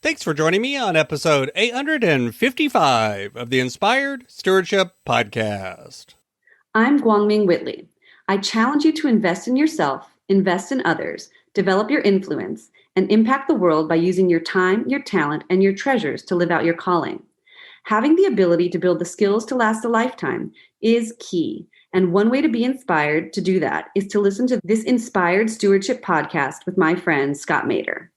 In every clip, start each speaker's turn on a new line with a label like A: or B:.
A: Thanks for joining me on episode 855 of the Inspired Stewardship Podcast.
B: I'm Guangming Whitley. I challenge you to invest in yourself, invest in others, develop your influence, and impact the world by using your time, your talent, and your treasures to live out your calling. Having the ability to build the skills to last a lifetime is key. And one way to be inspired to do that is to listen to this Inspired Stewardship Podcast with my friend, Scott Mader.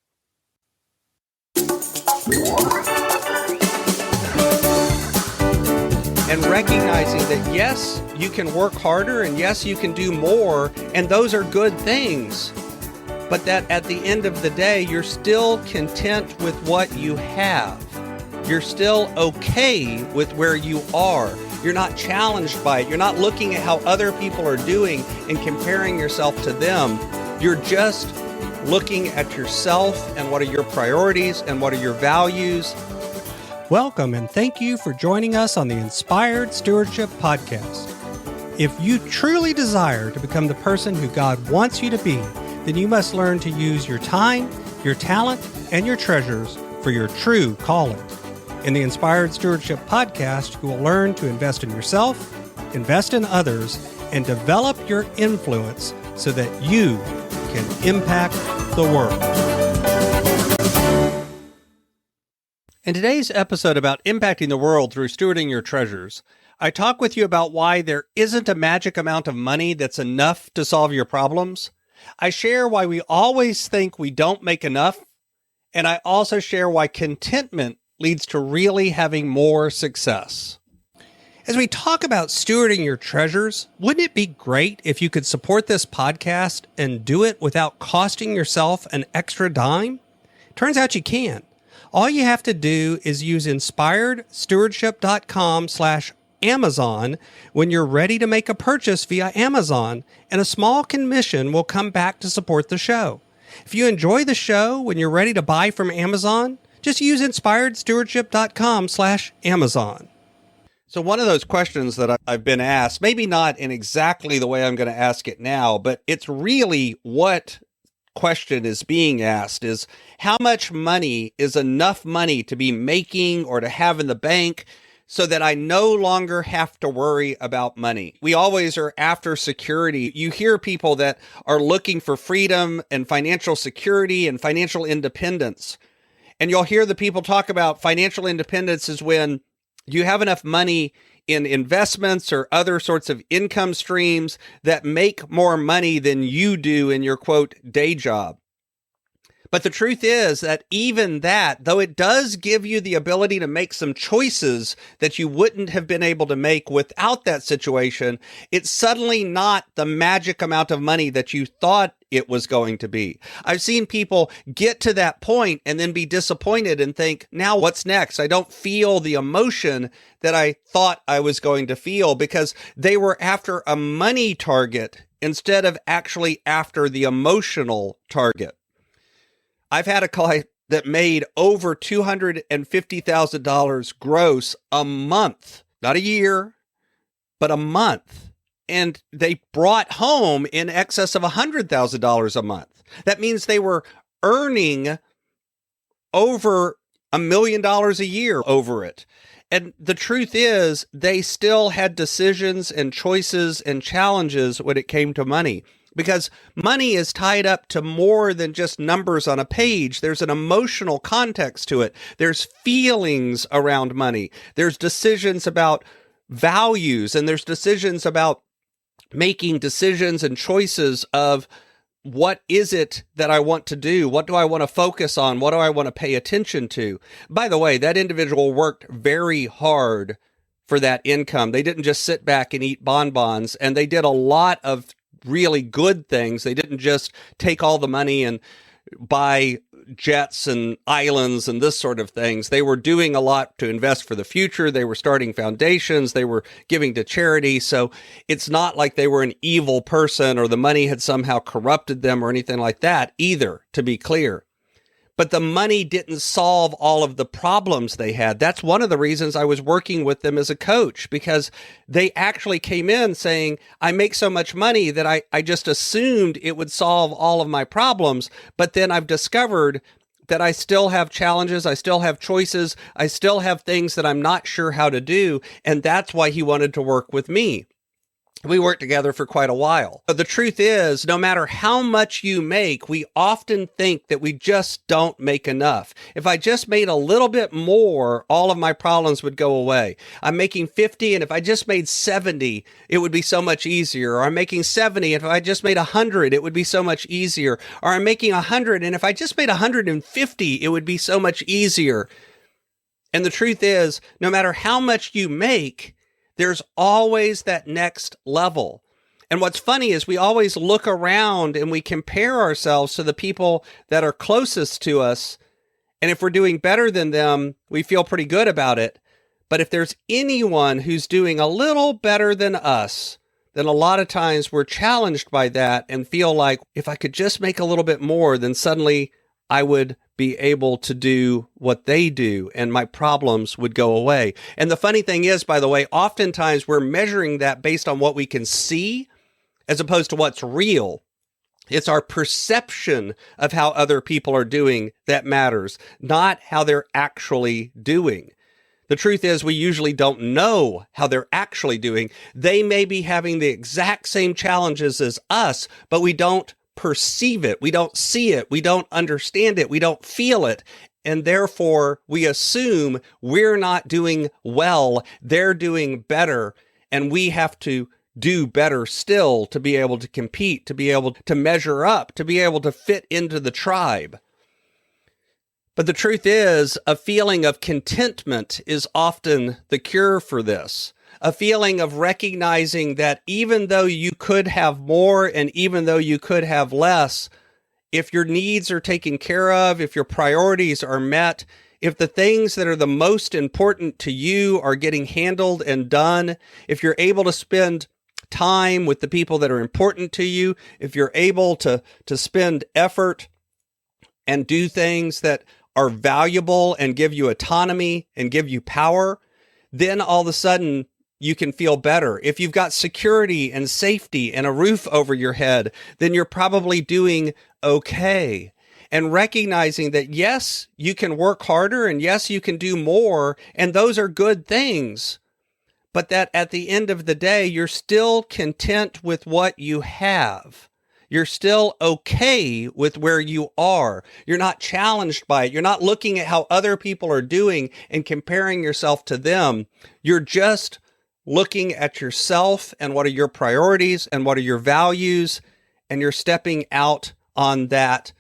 A: And recognizing that, yes, you can work harder and yes, you can do more, and those are good things. But that at the end of the day, you're still content with what you have. You're still okay with where you are. You're not challenged by it. You're not looking at how other people are doing and comparing yourself to them. You're just looking at yourself and what are your priorities and what are your values. Welcome and thank you for joining us on the Inspired Stewardship Podcast. If you truly desire to become the person who God wants you to be, then you must learn to use your time, your talent, and your treasures for your true calling. In the Inspired Stewardship Podcast, you will learn to invest in yourself, invest in others, and develop your influence so that you can impact the world. In today's episode about impacting the world through stewarding your treasures, I talk with you about why there isn't a magic amount of money that's enough to solve your problems. I share why we always think we don't make enough, and I also share why contentment leads to really having more success. As we talk about stewarding your treasures, wouldn't it be great if you could support this podcast and do it without costing yourself an extra dime? Turns out you can. All you have to do is use inspiredstewardship.com/Amazon when you're ready to make a purchase via Amazon, and a small commission will come back to support the show. If you enjoy the show when you're ready to buy from Amazon, just use inspiredstewardship.com/Amazon. So one of those questions that I've been asked, maybe not in exactly the way I'm going to ask it now, but it's really what question is being asked is, how much money is enough money to be making or to have in the bank so that I no longer have to worry about money? We always are after security. You hear people that are looking for freedom and financial security and financial independence. And you'll hear the people talk about financial independence is when you have enough money in investments or other sorts of income streams that make more money than you do in your, quote, day job. But the truth is that even that, though it does give you the ability to make some choices that you wouldn't have been able to make without that situation, it's suddenly not the magic amount of money that you thought it was going to be. I've seen people get to that point and then be disappointed and think, now what's next? I don't feel the emotion that I thought I was going to feel because they were after a money target instead of actually after the emotional target. I've had a client that made over $250,000 gross a month, not a year, but a month. And they brought home in excess of $100,000 a month. That means they were earning over $1 million a year over it. And the truth is, they still had decisions and choices and challenges when it came to money. Because money is tied up to more than just numbers on a page. There's an emotional context to it. There's feelings around money. There's decisions about values, and there's decisions about making decisions and choices of what is it that I want to do? What do I want to focus on? What do I want to pay attention to? By the way, that individual worked very hard for that income. They didn't just sit back and eat bonbons, and they did a lot of really good things. They didn't just take all the money and buy jets and islands and this sort of things. They were doing a lot to invest for the future. They were starting foundations. They were giving to charity. So it's not like they were an evil person or the money had somehow corrupted them or anything like that either, to be clear. But the money didn't solve all of the problems they had. That's one of the reasons I was working with them as a coach, because they actually came in saying, I make so much money that I just assumed it would solve all of my problems. But then I've discovered that I still have challenges, I still have choices, I still have things that I'm not sure how to do, and that's why he wanted to work with me. We worked together for quite a while. But the truth is, no matter how much you make, we often think that we just don't make enough. If I just made a little bit more, all of my problems would go away. I'm making 50, and if I just made 70, it would be so much easier. Or I'm making 70, and if I just made 100, it would be so much easier. Or I'm making 100, and if I just made 150, it would be so much easier. And the truth is, no matter how much you make, there's always that next level. And what's funny is we always look around and we compare ourselves to the people that are closest to us. And if we're doing better than them, we feel pretty good about it. But if there's anyone who's doing a little better than us, then a lot of times we're challenged by that and feel like if I could just make a little bit more, then suddenly I would be able to do what they do and my problems would go away. And the funny thing is, by the way, oftentimes we're measuring that based on what we can see as opposed to what's real. It's our perception of how other people are doing that matters, not how they're actually doing. The truth is, we usually don't know how they're actually doing. They may be having the exact same challenges as us, but we don't perceive it. We don't see it. We don't understand it. We don't feel it. And therefore, we assume we're not doing well. They're doing better. And we have to do better still to be able to compete, to be able to measure up, to be able to fit into the tribe. But the truth is, a feeling of contentment is often the cure for this. A feeling of recognizing that even though you could have more and even though you could have less, if your needs are taken care of, if your priorities are met, if the things that are the most important to you are getting handled and done, if you're able to spend time with the people that are important to you, if you're able to spend effort and do things that are valuable and give you autonomy and give you power, then all of a sudden you can feel better. If you've got security and safety and a roof over your head, then you're probably doing okay. And recognizing that, yes, you can work harder and yes, you can do more, and those are good things. But that at the end of the day, you're still content with what you have. You're still okay with where you are. You're not challenged by it. You're not looking at how other people are doing and comparing yourself to them. You're just looking at yourself and what are your priorities and what are your values, and you're stepping out on that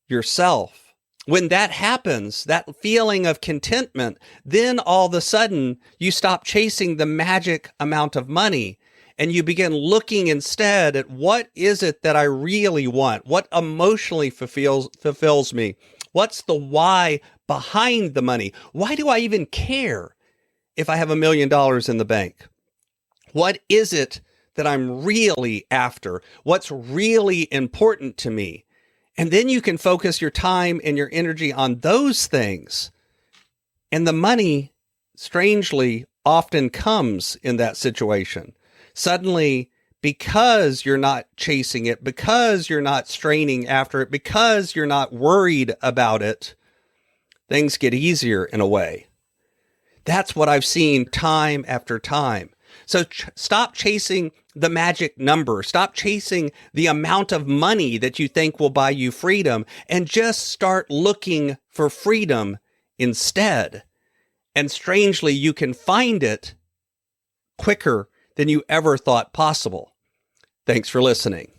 A: yourself. When that happens, that feeling of contentment, then all of a sudden you stop chasing the magic amount of money and you begin looking instead at what is it that I really want? What emotionally fulfills me? What's the why behind the money? Why do I even care if I have $1 million in the bank? What is it that I'm really after? What's really important to me? And then you can focus your time and your energy on those things. And the money, strangely, often comes in that situation. Suddenly, because you're not chasing it, because you're not straining after it, because you're not worried about it, things get easier in a way. That's what I've seen time after time. So stop chasing the magic number. Stop chasing the amount of money that you think will buy you freedom, and just start looking for freedom instead. And strangely, you can find it quicker than you ever thought possible. Thanks for listening.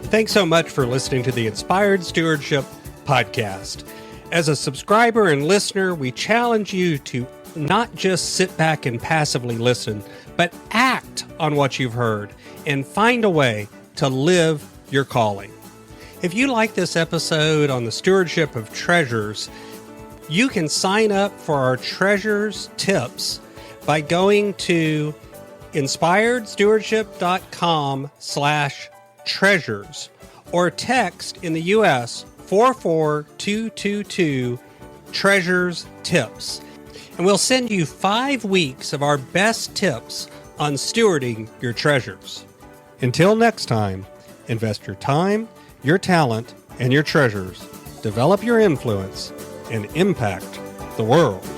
A: Thanks so much for listening to the Inspired Stewardship podcast. As a subscriber and listener, we challenge you to not just sit back and passively listen, but act on what you've heard and find a way to live your calling. If you like this episode on the stewardship of treasures, you can sign up for our treasures tips by going to inspiredstewardship.com/treasures or text in the U.S. 44222 treasures tips. And we'll send you 5 weeks of our best tips on stewarding your treasures. Until next time, Invest your time, your talent, and your treasures. Develop your influence and impact the world.